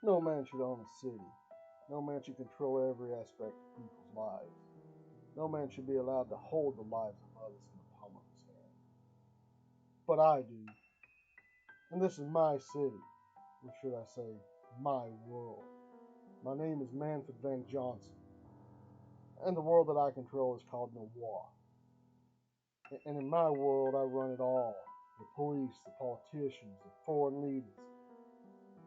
No man should own a city. No man should control every aspect of people's lives. No man should be allowed to hold the lives of others in the palm of his hand. But I do. And this is my city, or should I say, my world. My name is Manfred Van Johnson, and the world that I control is called Noir. And in my world, I run it all. The police, the politicians, the foreign leaders.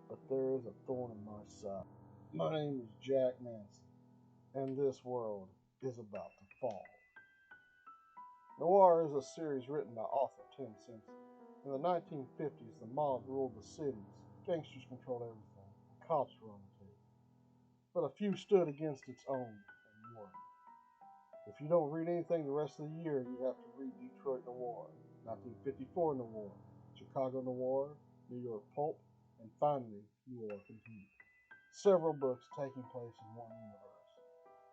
But there is a thorn in my side. My name is Jack Manson, and this world is about to fall. Noir is a series written by author Tim Simpson. In the 1950s, the mob ruled the cities, gangsters controlled everything, and cops were on the take. But a few stood against its own and won. If you don't read anything the rest of the year, you have to read Detroit Noir, 1954 Noir, Chicago Noir, New York Pulp, and finally, New York Continued. Several books taking place in one universe,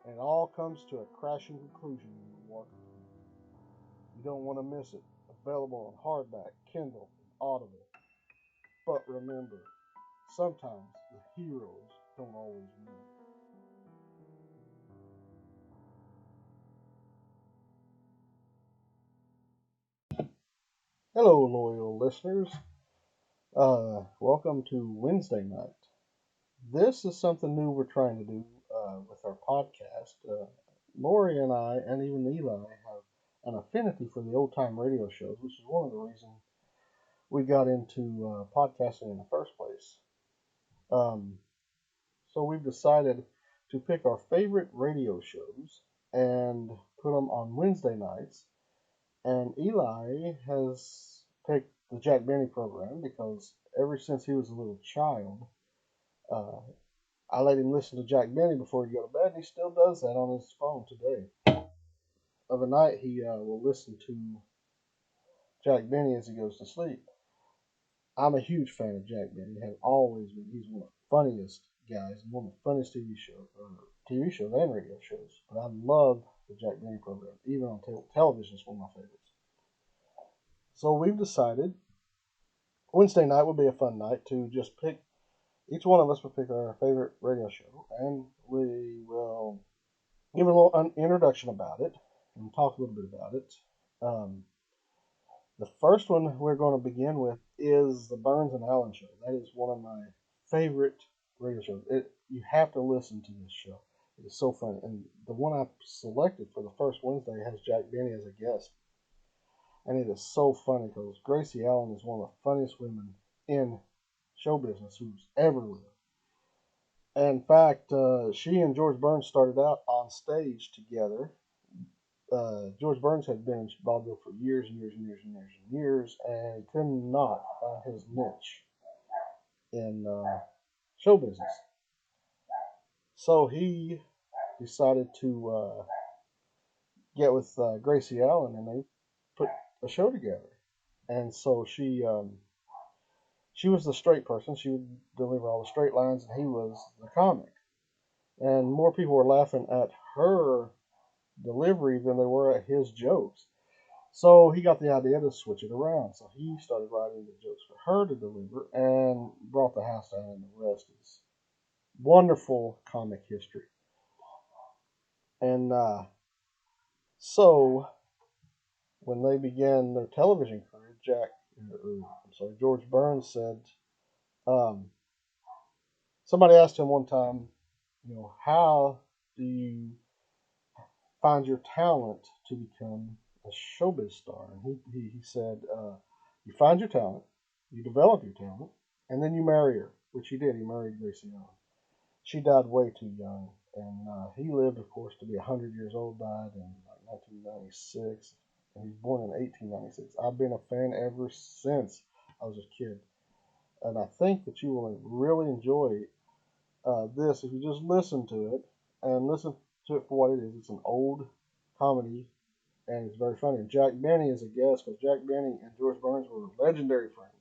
and it all comes to a crashing conclusion in Noir Continued. You don't want to miss it. Available on hardback, Kindle, and Audible. But remember, sometimes the heroes don't always win. Hello, loyal listeners. Welcome to Wednesday night. This is something new we're trying to do with our podcast. Lorie and I, and even Eli, have an affinity for the old time radio shows, which is one of the reasons we got into podcasting in the first place. Um, so we've decided to pick our favorite radio shows and put them on Wednesday nights. And Eli has picked the Jack Benny program because ever since he was a little child, uh, I let him listen to Jack Benny before he'd go to bed, and he still does that on his phone today. Of a night, he will listen to Jack Benny as he goes to sleep. I'm a huge fan of Jack Benny. Have always been. He's one of the funniest guys, one of the funniest TV shows and radio shows. But I love the Jack Benny program, even on television. It's one of my favorites. So we've decided Wednesday night would be a fun night to just pick. Each one of us will pick our favorite radio show, and we will give a little introduction about it and talk a little bit about it. Um, the first one we're going to begin with is the Burns and Allen show. That is one of my favorite radio shows. You have to listen to this show. It is so funny. And the one I selected for the first Wednesday has Jack Benny as a guest. And it is so funny because Gracie Allen is one of the funniest women in show business who's ever lived. In fact, she and George Burns started out on stage together. George Burns had been in vaudeville for years and years and years and years and years, and he could not find his niche in show business. So he decided to get with Gracie Allen, and they put a show together. And so she was the straight person. She would deliver all the straight lines, and he was the comic. And more people were laughing at her delivery than they were at his jokes. So he got the idea to switch it around. So he started writing the jokes for her to deliver and brought the house down, and the rest is wonderful comic history. And so when they began their television career, George Burns said, um, somebody asked him one time, how do you find your talent to become a showbiz star? And he said, you find your talent, you develop your talent, and then you marry her, which he did. He married Gracie Allen. She died way too young, and he lived, of course, to be 100 years old, died in like 1996, and he was born in 1896. I've been a fan ever since I was a kid, and I think that you will really enjoy this if you just listen to it and listen to it for what it is. It's an old comedy, and it's very funny. And Jack Benny is a guest because Jack Benny and George Burns were legendary friends.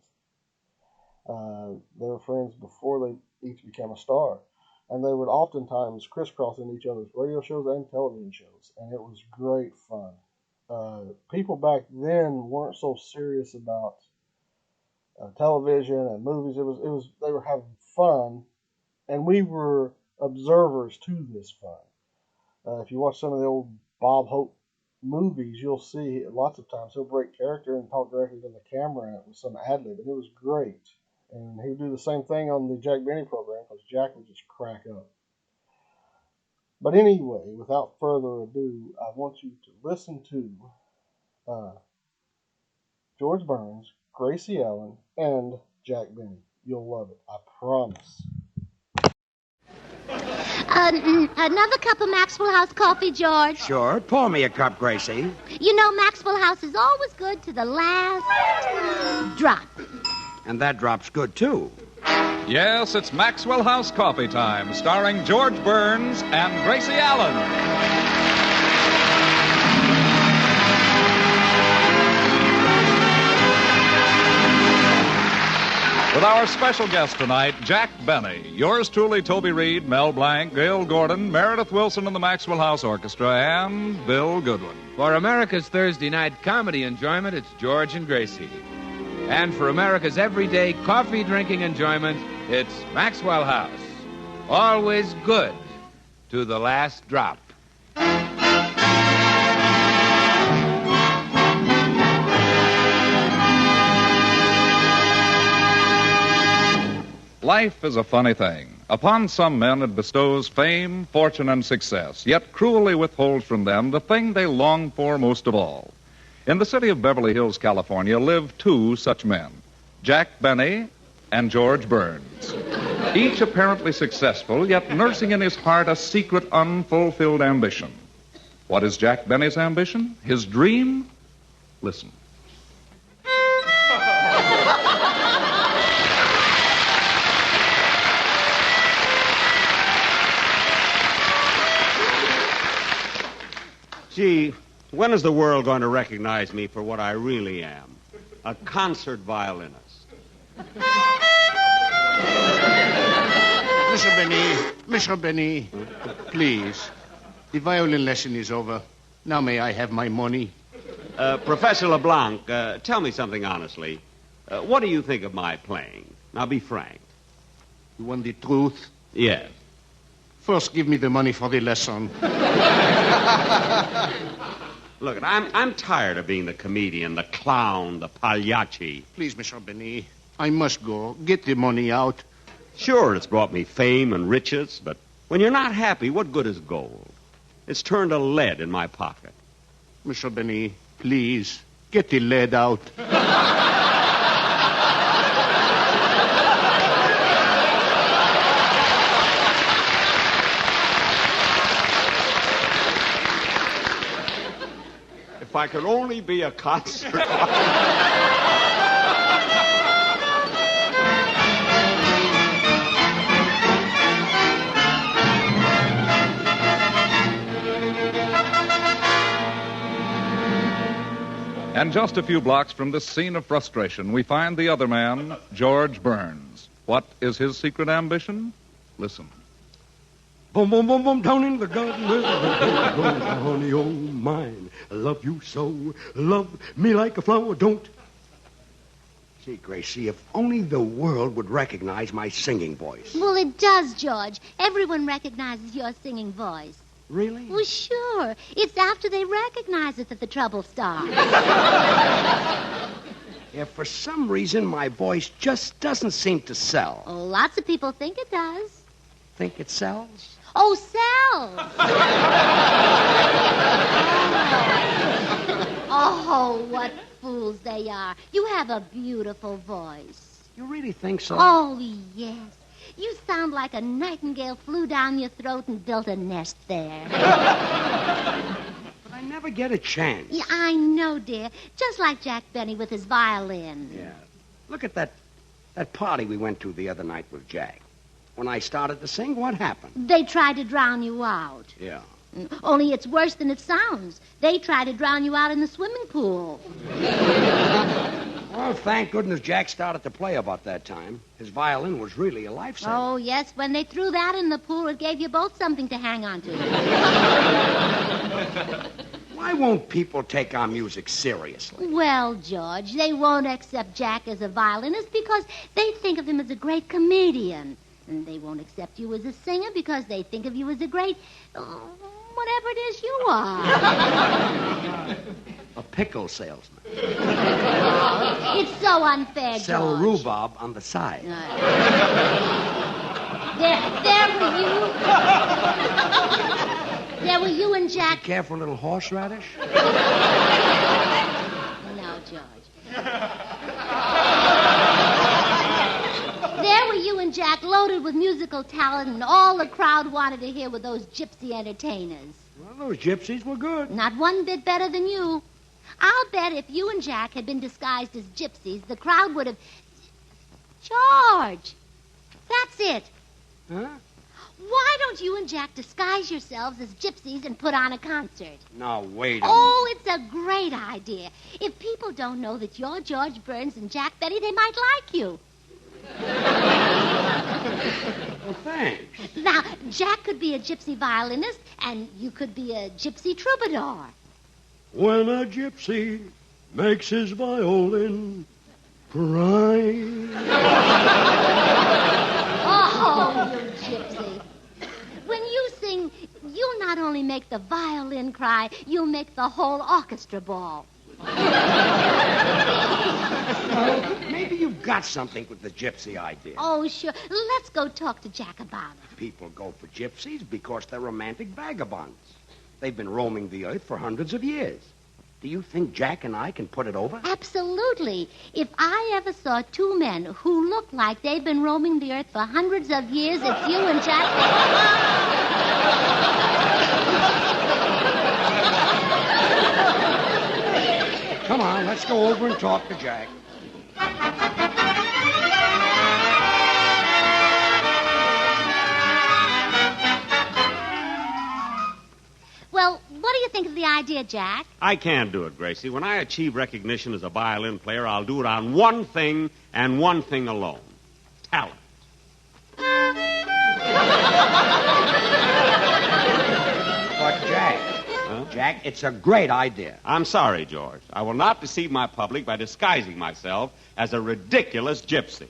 They were friends before they each became a star, and they would oftentimes crisscross in each other's radio shows and television shows, and it was great fun. People back then weren't so serious about television and movies. It was they were having fun And we were observers to this fun. If you watch some of the old Bob Hope movies, you'll see lots of times he'll break character and talk directly to the camera with some ad lib, and it was great. And he would do the same thing on the Jack Benny program because Jack would just crack up. But anyway, without further ado, I want you to listen to George Burns, Gracie Allen, and Jack Benny. You'll love it, I promise. Another cup of Maxwell House coffee, George? Sure. Pour me a cup, Gracie. You know, Maxwell House is always good to the last drop. And that drop's good, too. Yes, it's Maxwell House Coffee Time, starring George Burns and Gracie Allen. With our special guest tonight, Jack Benny. Yours truly, Toby Reed, Mel Blanc, Gail Gordon, Meredith Wilson and the Maxwell House Orchestra, and Bill Goodwin. For America's Thursday night comedy enjoyment, it's George and Gracie. And for America's everyday coffee-drinking enjoyment, it's Maxwell House. Always good to the last drop. Life is a funny thing. Upon some men it bestows fame, fortune, and success, yet cruelly withholds from them the thing they long for most of all. In the city of Beverly Hills, California, live two such men, Jack Benny and George Burns. Each apparently successful, yet nursing in his heart a secret, unfulfilled ambition. What is Jack Benny's ambition? His dream? Listen. Gee, when is the world going to recognize me for what I really am? A concert violinist. Mr. Benny, please. The violin lesson is over. Now may I have my money? Professor LeBlanc, tell me something honestly. What do you think of my playing? Now, be frank. You want the truth? Yes. First, give me the money for the lesson. Look, I'm tired of being the comedian, the clown, the pagliacci. Please, Mr. Benny, I must go. Get the money out. Sure, it's brought me fame and riches, but when you're not happy, what good is gold? It's turned to lead in my pocket. Mr. Benny, please, get the lead out. If I could only be a concert. And just a few blocks from this scene of frustration, we find the other man, George Burns. What is his secret ambition? Listen. Boom, boom, boom, boom, down in the garden where the goes, honey, oh, mine. I love you so. Love me like a flower, don't. See, Gracie, if only the world would recognize my singing voice. Well, it does, George. Everyone recognizes your singing voice. Really? Well, sure. It's after they recognize it that the trouble starts. If for some reason my voice just doesn't seem to sell. Oh, lots of people think it does. Think it sells? Oh, sells. Oh, what fools they are. You have a beautiful voice. You really think so? Oh, yes. You sound like a nightingale flew down your throat and built a nest there. But I never get a chance. Yeah, I know, dear. Just like Jack Benny with his violin. Yeah. Look at that party we went to the other night with Jack. When I started to sing, what happened? They tried to drown you out. Yeah. Only it's worse than it sounds. They tried to drown you out in the swimming pool. Well, thank goodness Jack started to play about that time. His violin was really a lifesaver. Oh, yes. When they threw that in the pool, it gave you both something to hang on to. Why won't people take our music seriously? Well, George, they won't accept Jack as a violinist because they think of him as a great comedian. And they won't accept you as a singer because they think of you as a great, whatever it is you are. A pickle salesman. It's so unfair, Sell George. rhubarb on the side. There were you and Jack. Care for a little horseradish? No, George. There were you and Jack, loaded with musical talent, and all the crowd wanted to hear were those gypsy entertainers. Well, those gypsies were good. Not one bit better than you. I'll bet if you and Jack had been disguised as gypsies, the crowd would have... George! That's it. Huh? Why don't you and Jack disguise yourselves as gypsies and put on a concert? Now, wait a minute. Oh, it's a great idea. If people don't know that you're George Burns and Jack Betty, they might like you. Well, thanks. Now, Jack could be a gypsy violinist, and you could be a gypsy troubadour. When a gypsy makes his violin cry. Oh, you gypsy. When you sing, you'll not only make the violin cry, you'll make the whole orchestra bawl. Maybe you've got something with the gypsy idea. Oh, sure. Let's go talk to Jack about it. People go for gypsies because they're romantic vagabonds. They've been roaming the earth for hundreds of years. Do you think Jack and I can put it over? Absolutely. If I ever saw two men who look like they've been roaming the earth for hundreds of years, it's you and Jack. Come on, let's go over and talk to Jack. Well, what do you think of the idea, Jack? I can't do it, Gracie. When I achieve recognition as a violin player, I'll do it on one thing and one thing alone. Talent. But, Jack, it's a great idea. I'm sorry, George. I will not deceive my public by disguising myself as a ridiculous gypsy.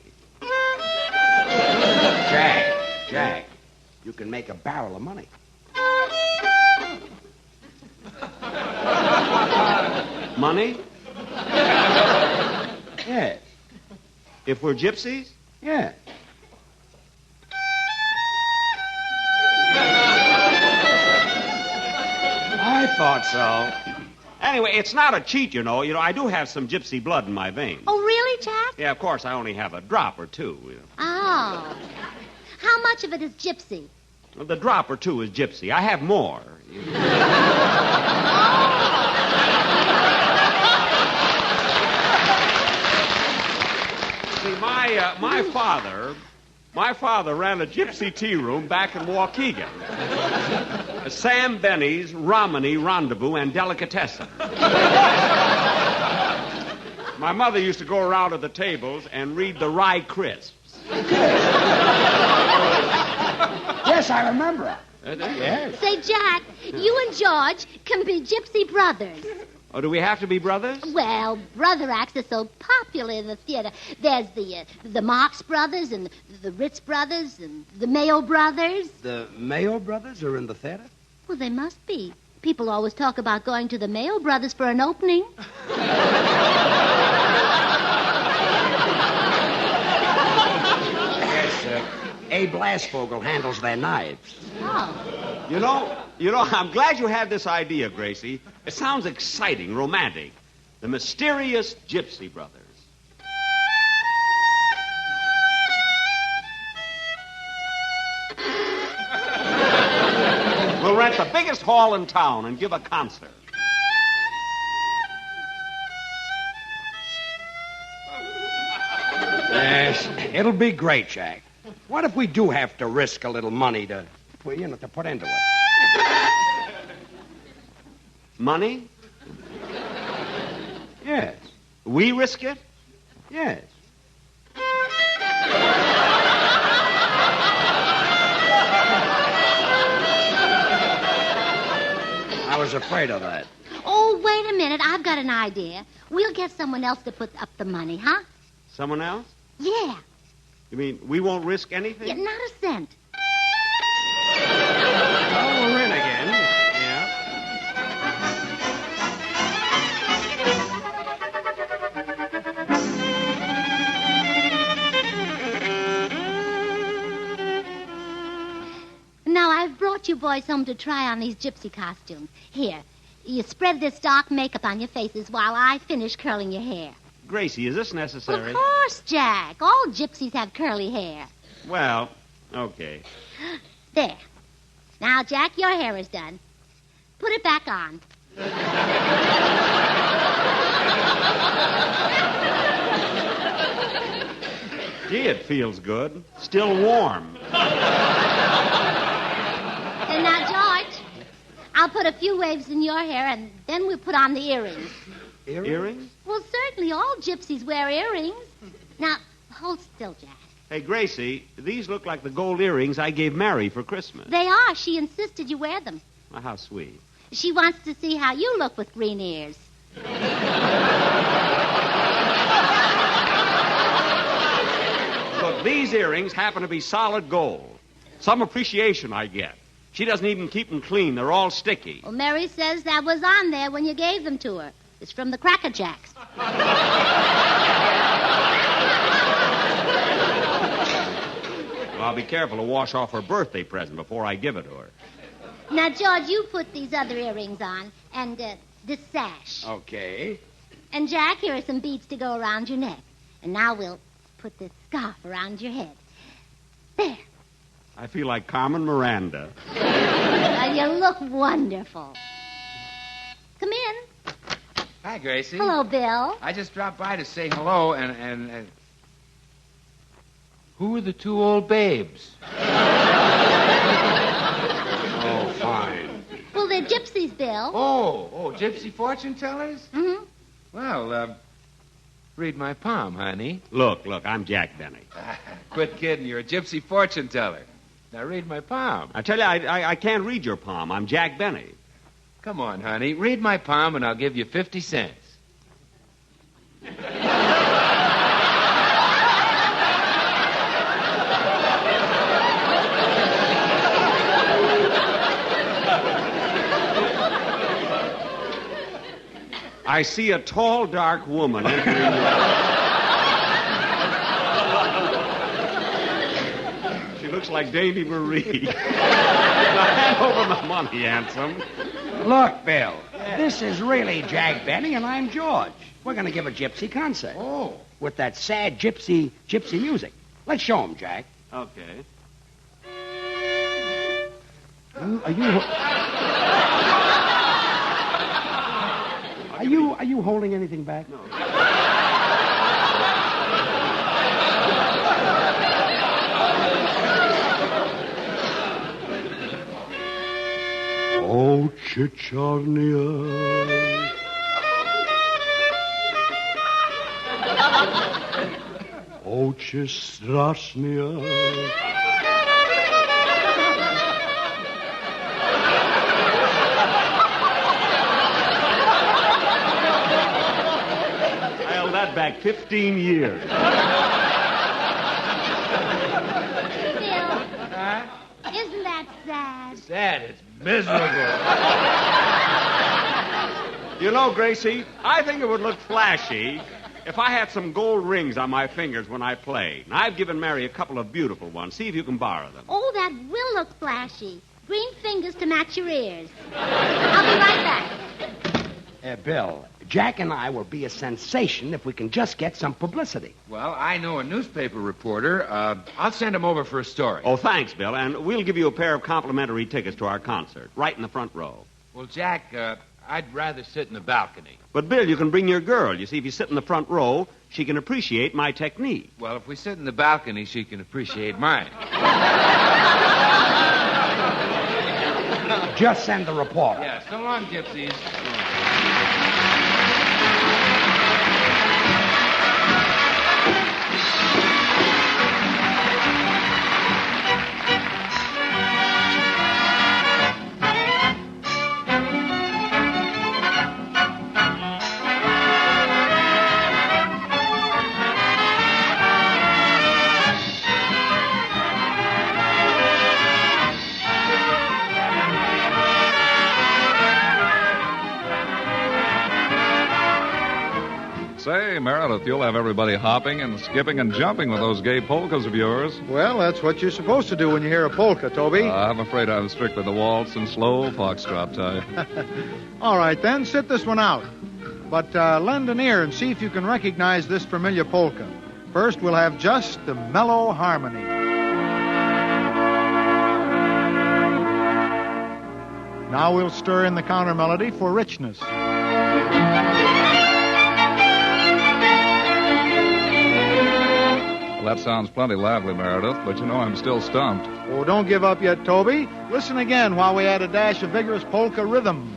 Jack, you can make a barrel of money. Money? Yes. If we're gypsies? Yes. I thought so. Anyway, it's not a cheat, you know. I do have some gypsy blood in my veins. Oh, really, Jack? Yeah, of course, I only have a drop or two. Oh. How much of it is gypsy? Well, the drop or two is gypsy. I have more. See, my father ran a gypsy tea room back in Waukegan. Sam Benny's Romany Rendezvous and Delicatessen. My mother used to go around to the tables and read the Rye Crisps. Yes, I remember. Yes. Say, Jack, you and George can be gypsy brothers. Oh, do we have to be brothers? Well, brother acts are so popular in the theater. There's the Marx Brothers and the Ritz Brothers and the Mayo Brothers. The Mayo brothers are in the theater? Well, they must be. People always talk about going to the Mayo Brothers for an opening. Yes, Abe Lasvogel handles their knives. Oh. You know, I'm glad you had this idea, Gracie. It sounds exciting, romantic. The Mysterious Gypsy Brothers. We'll rent the biggest hall in town and give a concert. Yes, it'll be great, Jack. What if we do have to risk a little money to put into it? Money? Yes. We risk it? Yes. I was afraid of that. Oh, wait a minute. I've got an idea. We'll get someone else to put up the money, huh? Someone else? Yeah. You mean we won't risk anything? Yeah, not a cent. Oh, we're in again. Yeah. Now, I've brought you boys home to try on these gypsy costumes. Here, you spread this dark makeup on your faces while I finish curling your hair. Gracie, is this necessary? Of course, Jack. All gypsies have curly hair. Well, okay. There. Now, Jack, your hair is done. Put it back on. Gee, it feels good. Still warm. And now, George, I'll put a few waves in your hair, and then we'll put on the earrings. Earrings? Well, certainly all gypsies wear earrings. Now, hold still, Jack. Hey, Gracie, these look like the gold earrings I gave Mary for Christmas. They are. She insisted you wear them. Well, how sweet. She wants to see how you look with green ears. Look, these earrings happen to be solid gold. Some appreciation I get. She doesn't even keep them clean. They're all sticky. Well, Mary says that was on there when you gave them to her. It's from the Cracker Jacks. Well, I'll be careful to wash off her birthday present before I give it to her. Now, George, you put these other earrings on, and this sash. Okay. And, Jack, here are some beads to go around your neck. And now we'll put this scarf around your head. There. I feel like Carmen Miranda. Now, you look wonderful. Come in. Hi, Gracie. Hello, Bill. I just dropped by to say hello, and who are the two old babes? Oh, fine. Well, they're gypsies, Bill. Oh, gypsy fortune tellers? Mm-hmm. Well, read my palm, honey. Look, I'm Jack Benny. Quit kidding. You're a gypsy fortune teller. Now read my palm. I tell you, I can't read your palm. I'm Jack Benny. Come on, honey. Read my palm, and I'll give you 50 cents. I see a tall, dark woman entering She looks like Davy Marie. Now hand over the money, handsome. Look, Bill, this is really Jack Benny, and I'm George. We're going to give a gypsy concert. Oh. With that sad gypsy music. Let's show him, Jack. Okay. Are you holding anything back? No. Oh, Chicharnia. Oczy strasznie. I held that back 15 years. Bill, isn't that sad? Sad. It's miserable. You know, Gracie, I think it would look flashy if I had some gold rings on my fingers when I played. And I've given Mary a couple of beautiful ones. See if you can borrow them. Oh, that will look flashy. Green fingers to match your ears. I'll be right back. Bill, Jack and I will be a sensation if we can just get some publicity. Well, I know a newspaper reporter. I'll send him over for a story. Oh, thanks, Bill. And we'll give you a pair of complimentary tickets to our concert, right in the front row. Well, Jack, I'd rather sit in the balcony. But, Bill, you can bring your girl. You see, if you sit in the front row, she can appreciate my technique. Well, if we sit in the balcony, she can appreciate mine. Just send the reporter. Yeah, so long, gypsies. Meredith, you'll have everybody hopping and skipping and jumping with those gay polkas of yours. Well, that's what you're supposed to do when you hear a polka, Toby. I'm afraid I'm strictly the waltz and slow foxtrot type. All right, then, sit this one out. But lend an ear and see if you can recognize this familiar polka. First, we'll have just the mellow harmony. Now we'll stir in the counter melody for richness. Well, that sounds plenty lively, Meredith, but you know I'm still stumped. Oh, don't give up yet, Toby. Listen again while we add a dash of vigorous polka rhythm.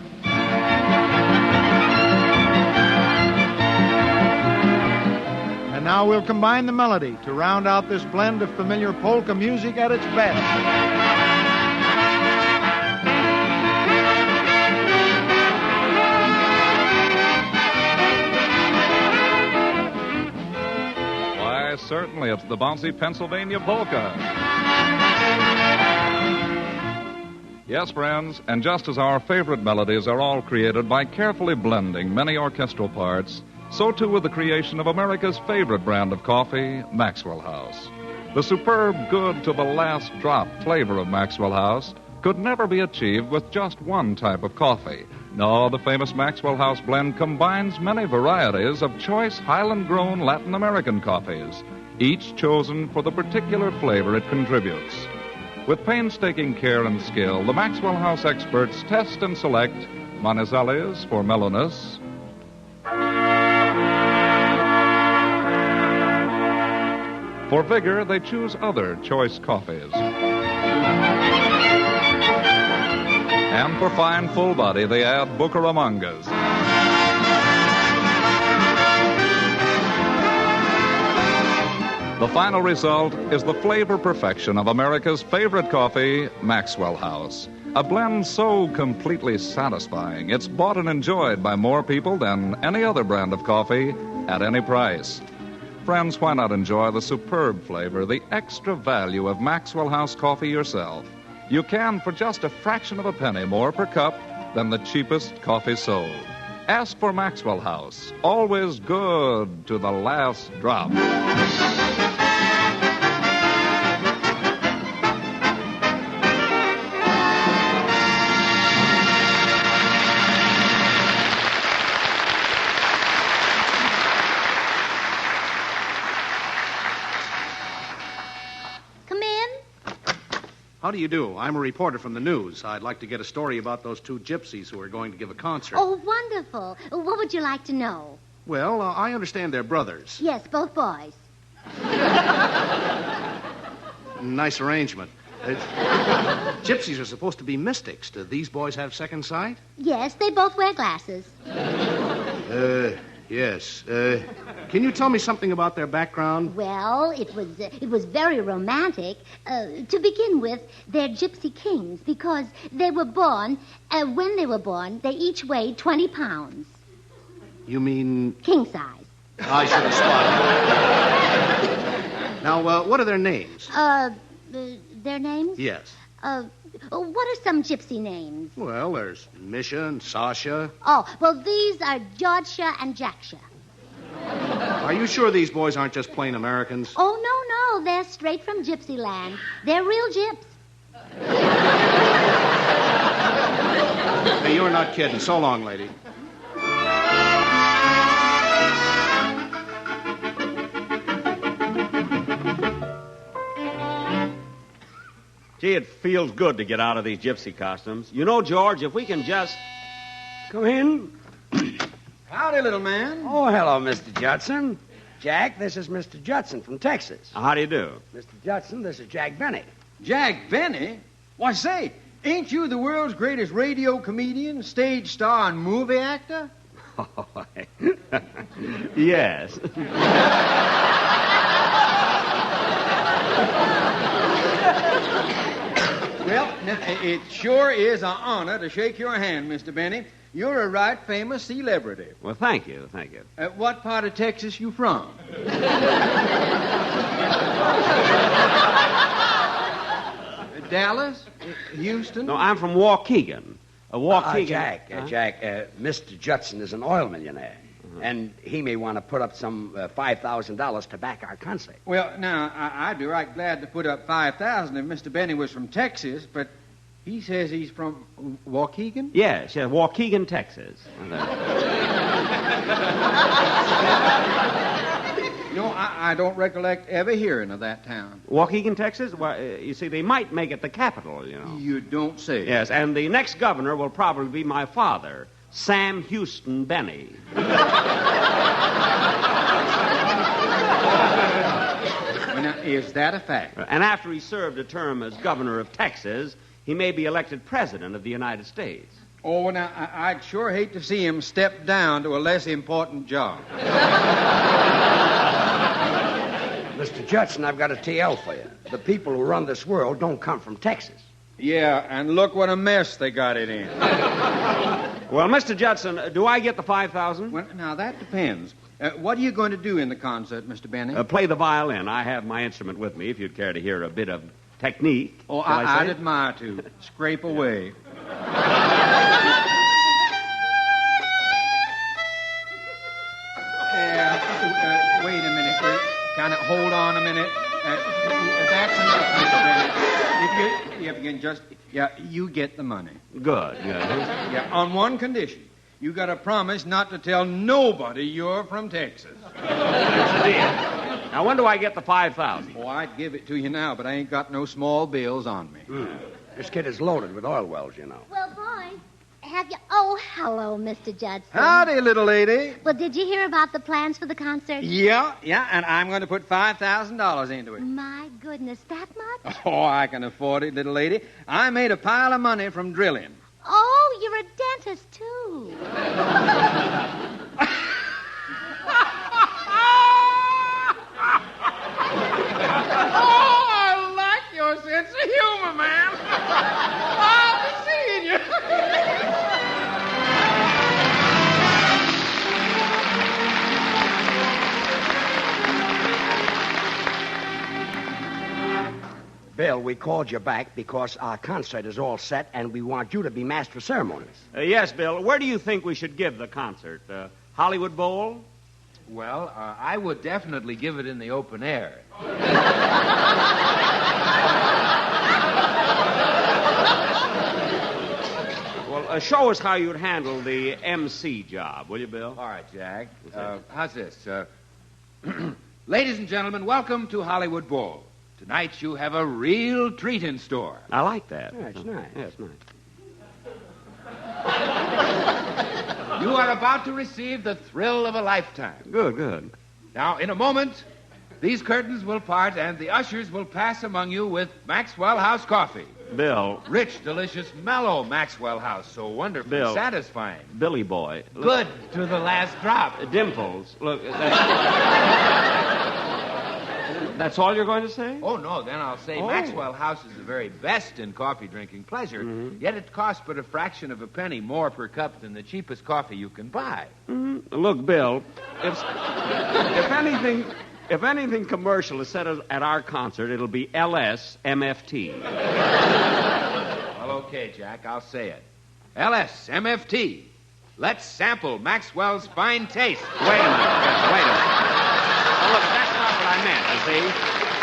And now we'll combine the melody to round out this blend of familiar polka music at its best. Certainly, it's the bouncy Pennsylvania polka. Yes, friends, and just as our favorite melodies are all created by carefully blending many orchestral parts, so too with the creation of America's favorite brand of coffee, Maxwell House. The superb, good to the last drop flavor of Maxwell House could never be achieved with just one type of coffee. No, the famous Maxwell House blend combines many varieties of choice Highland-grown Latin American coffees, each chosen for the particular flavor it contributes. With painstaking care and skill, the Maxwell House experts test and select Manizales for mellowness, for vigor, they choose other choice coffees. And for fine, full body, they add Bucaramangas. The final result is the flavor perfection of America's favorite coffee, Maxwell House. A blend so completely satisfying, it's bought and enjoyed by more people than any other brand of coffee at any price. Friends, why not enjoy the superb flavor, the extra value of Maxwell House coffee yourself? You can for just a fraction of a penny more per cup than the cheapest coffee sold. Ask for Maxwell House. Always good to the last drop. How do you do? I'm a reporter from the news. I'd like to get a story about those two gypsies who are going to give a concert. Oh, wonderful. What would you like to know? Well, I understand they're brothers. Yes, both boys. Nice arrangement. Gypsies are supposed to be mystics. Do these boys have second sight? Yes, they both wear glasses. Yes. Can you tell me something about their background? Well, it was very romantic. To begin with, they're gypsy kings because they were born, when they were born, they each weighed 20 pounds. You mean... King size. I should have spotted. Now, what are their names? Their names? Yes. What are some gypsy names? Well, there's Misha and Sasha. Oh, well, these are Georgia and Jacksha. Are you sure these boys aren't just plain Americans? Oh, no. They're straight from Gypsy land. They're real gyps. Hey, you're not kidding. So long, lady. Gee, it feels good to get out of these gypsy costumes. You know, George, if we can just... Come in. Howdy, little man. Oh, hello, Mr. Judson. Jack, this is Mr. Judson from Texas. How do you do? Mr. Judson, this is Jack Benny. Jack Benny? Why, say, ain't you the world's greatest radio comedian, stage star, and movie actor? Oh, yes. Well, it sure is an honor to shake your hand, Mr. Benny. You're a right famous celebrity. Well, thank you. What part of Texas you from? Dallas? Houston? No, I'm from Waukegan. Waukegan. Jack, Mr. Judson is an oil millionaire. And he may want to put up some $5,000 to back our concert. Well, now, I'd be right glad to put up $5,000 if Mr. Benny was from Texas, but he says he's from Waukegan? Yes, Waukegan, Texas. No, I don't recollect ever hearing of that town. Waukegan, Texas? Well, you see, they might make it the capital, you know. You don't say. Yes, and the next governor will probably be my father, Sam Houston Benny. Now, is that a fact? And after he served a term as governor of Texas, he may be elected president of the United States. Oh, now, I'd sure hate to see him step down to a less important job. Mr. Judson, I've got a TL for you. The people who run this world don't come from Texas. Yeah, and look what a mess they got it in. Well, Mr. Judson, do I get the $5,000? Well, now, that depends. What are you going to do in the concert, Mr. Benny? Play the violin. I have my instrument with me, if you'd care to hear a bit of technique. Oh, I'd admire to. Scrape away. Wait a minute. Kind of hold on a minute. That's enough, Mr. Benny. If you can just... Yeah, you get the money. Good. Yeah, on one condition. You got to promise not to tell nobody you're from Texas. Now, when do I get the $5,000? Oh, I'd give it to you now, but I ain't got no small bills on me. This kid is loaded with oil wells, you know. Well, boy, have you... Oh, hello, Mr. Judson. Howdy, little lady. Well, did you hear about the plans for the concert? Yeah, and I'm going to put $5,000 into it. My goodness, that much? Oh, I can afford it, little lady. I made a pile of money from drilling. Oh, you're a dentist, too. Your sense of humor, man. I'll be seeing you. Bill, we called you back because our concert is all set, and we want you to be master of ceremonies. Yes, Bill. Where do you think we should give the concert? Hollywood Bowl? Well, I would definitely give it in the open air. Well, show us how you'd handle the MC job, will you, Bill? All right, Jack. How's this? Ladies and gentlemen, welcome to Hollywood Bowl. Tonight you have a real treat in store. I like that. Yeah, it's nice. Yeah, it's nice. You are about to receive the thrill of a lifetime. Good. Now, in a moment, these curtains will part and the ushers will pass among you with Maxwell House coffee. Bill. Rich, delicious, mellow Maxwell House. So wonderfully Bill. Satisfying. Billy boy. Look. Good to the last drop. Dimples. Look. That's all you're going to say? Oh, no, then I'll say Maxwell House is the very best in coffee-drinking pleasure, yet it costs but a fraction of a penny more per cup than the cheapest coffee you can buy. Look, Bill, if anything commercial is said at our concert, it'll be LS MFT. Well, okay, Jack, I'll say it. LS MFT. Let's sample Maxwell's fine taste. Wait a minute. Now, look, that's not what I meant, you see.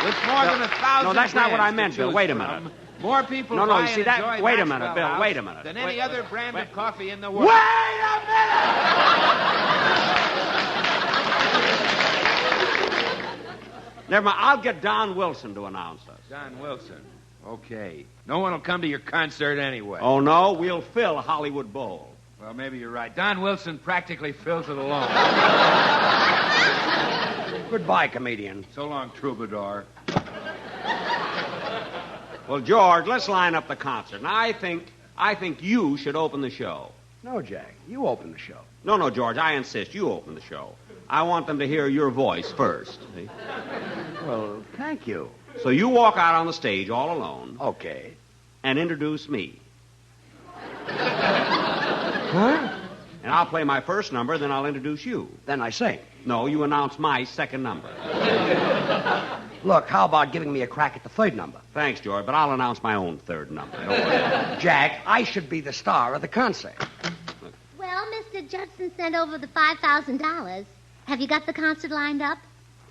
With more than 1,000 No, that's not what I brands meant, to Bill. choose Wait a from, minute. More people No, buy you see and that? enjoy Wait a Maxwell minute, Bill. House Wait a minute. than any other brand of coffee in the world. Wait a minute! Never mind. I'll get Don Wilson to announce us. Don Wilson. Okay. No one will come to your concert anyway. Oh, no? We'll fill Hollywood Bowl. Well, maybe you're right. Don Wilson practically fills it alone. Goodbye, comedian. So long, troubadour. Well, George, let's line up the concert. Now, I think you should open the show. No, Jack. You open the show. No, George, I insist. You open the show. I want them to hear your voice first. See? Well, thank you. So you walk out on the stage all alone. Okay. And introduce me. Huh? And I'll play my first number, then I'll introduce you. Then I sing. No, you announce my second number. Look, how about giving me a crack at the third number? Thanks, George, but I'll announce my own third number. Don't worry. Jack, I should be the star of the concert. Well, Mr. Judson sent over the $5,000. Have you got the concert lined up?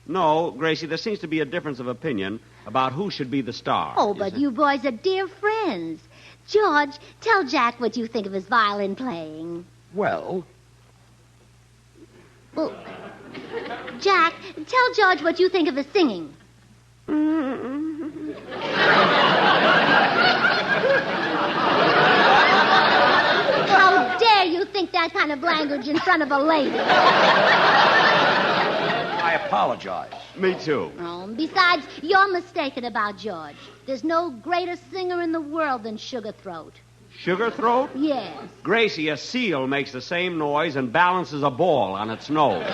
No, Gracie, there seems to be a difference of opinion about who should be the star. Oh, but you boys are dear friends. George, tell Jack what you think of his violin playing. Well, Well, Jack, tell George what you think of his singing. How dare you think that kind of language in front of a lady? I apologize. Me too. Oh, besides, you're mistaken about George. There's no greater singer in the world than Sugar Throat. Sugar throat? Yes. Gracie, a seal makes the same noise and balances a ball on its nose.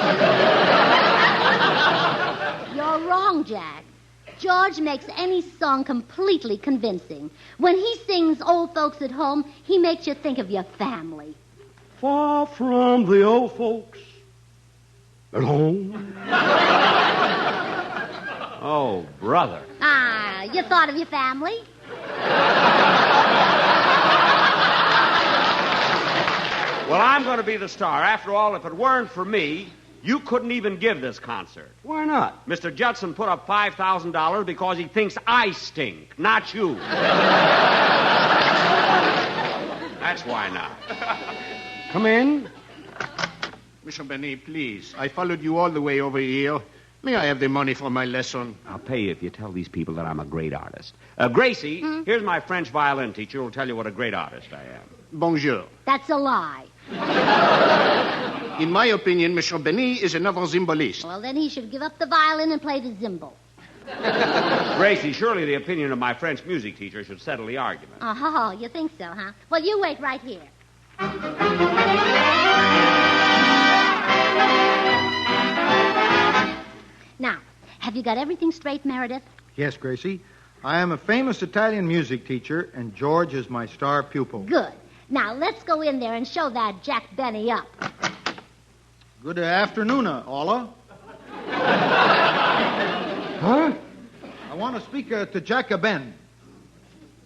You're wrong, Jack. George makes any song completely convincing. When he sings Old Folks at Home, he makes you think of your family. Far from the old folks at home. Oh, brother. Ah, you thought of your family? Well, I'm going to be the star. After all, if it weren't for me, you couldn't even give this concert. Why not? Mr. Judson put up $5,000 because he thinks I stink, not you. That's why not. Come in. Mr. Benny, please. I followed you all the way over here. May I have the money for my lesson? I'll pay you if you tell these people that I'm a great artist. Gracie, here's my French violin teacher who'll tell you what a great artist I am. Bonjour. That's a lie. In my opinion, Mr. Benny is another zimbalist. Well, then he should give up the violin and play the zimbal. Gracie, surely the opinion of my French music teacher should settle the argument. Oh, you think so, huh? Well, you wait right here. Now, have you got everything straight, Meredith? Yes, Gracie. I am a famous Italian music teacher, and George is my star pupil. Good. Now, let's go in there and show that Jack Benny up. Good afternoon, Ola. Huh? I want to speak to Jack Ben.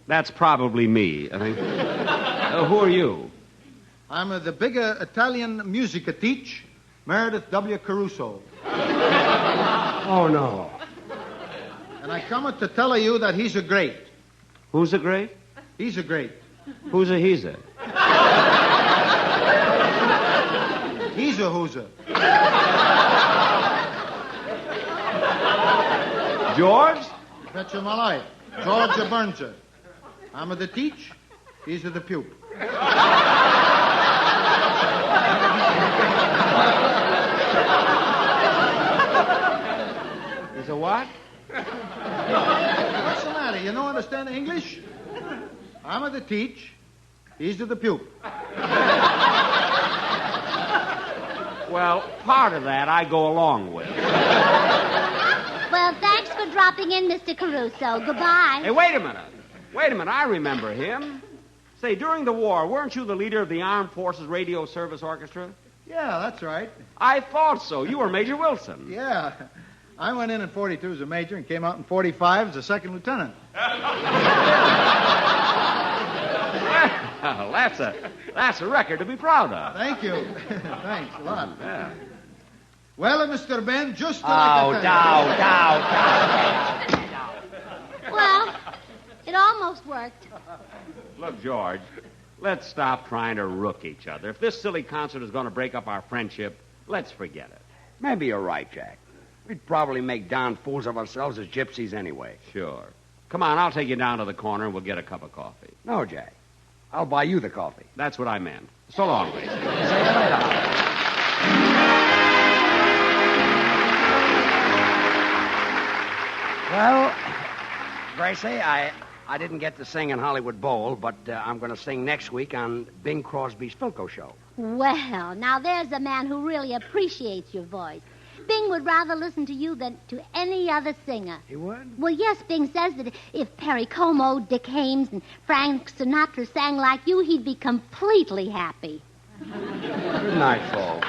That's probably me. I think. Who are you? I'm the big Italian music teach, Meredith W. Caruso. Oh, no. And I come to tell you that he's a great. Who's a great? He's a great. Who's a he's a? He's a who's a. George? Betcha my life. George Burnser. I'm the teach, he's the pupil. He's a what? What's the matter? You don't understand English? I'm the teach, he's the pupil. Well, part of that I go along with. Well, thanks for dropping in, Mr. Caruso. Goodbye. Hey, wait a minute. Wait a minute. I remember him. Say, during the war, weren't you the leader of the Armed Forces Radio Service Orchestra? Yeah, that's right. I thought so. You were Major Wilson. Yeah. I went in 42 as a major and came out in 45 as a second lieutenant. Well, that's a record to be proud of. Thank you. Thanks a lot. Yeah. Well, Mr. Ben, just Dow. Well, it almost worked. Look, George, let's stop trying to rook each other. If this silly concert is going to break up our friendship, let's forget it. Maybe you're right, Jack. We'd probably make darn fools of ourselves as gypsies anyway. Sure. Come on, I'll take you down to the corner and we'll get a cup of coffee. No, Jack. I'll buy you the coffee. That's what I meant. So long, Gracie. Well, Gracie, I didn't get to sing in Hollywood Bowl, but I'm going to sing next week on Bing Crosby's Philco show. Well, now there's a man who really appreciates your voice. Bing would rather listen to you than to any other singer. He would? Well, yes, Bing says that if Perry Como, Dick Haymes, and Frank Sinatra sang like you, he'd be completely happy. Good night, folks.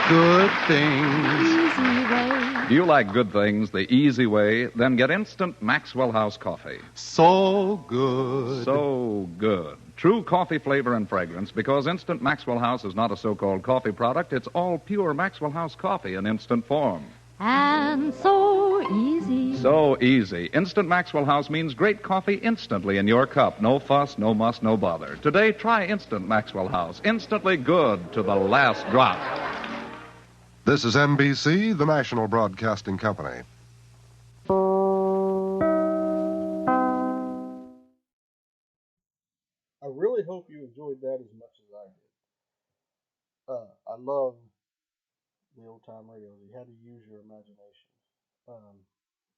good things. Easy way. Do you like good things the easy way? Then get instant Maxwell House coffee. So good. So good. True coffee flavor and fragrance, because instant Maxwell House is not a so-called coffee product. It's all pure Maxwell House coffee in instant form. And so easy. So easy. Instant Maxwell House means great coffee instantly in your cup. No fuss, no muss, no bother. Today, try instant Maxwell House. Instantly good to the last drop. This is NBC, the National Broadcasting Company. I really hope you enjoyed that as much as I did. I love the old time radio. You had to use your imagination.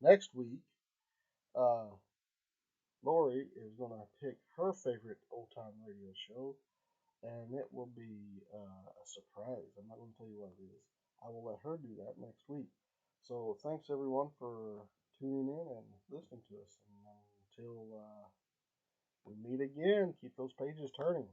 Next week, Lorie is going to pick her favorite old time radio show, and it will be a surprise. I'm not going to tell you what it is. I will let her do that next week. So thanks everyone for tuning in and listening to us. And until we meet again, keep those pages turning.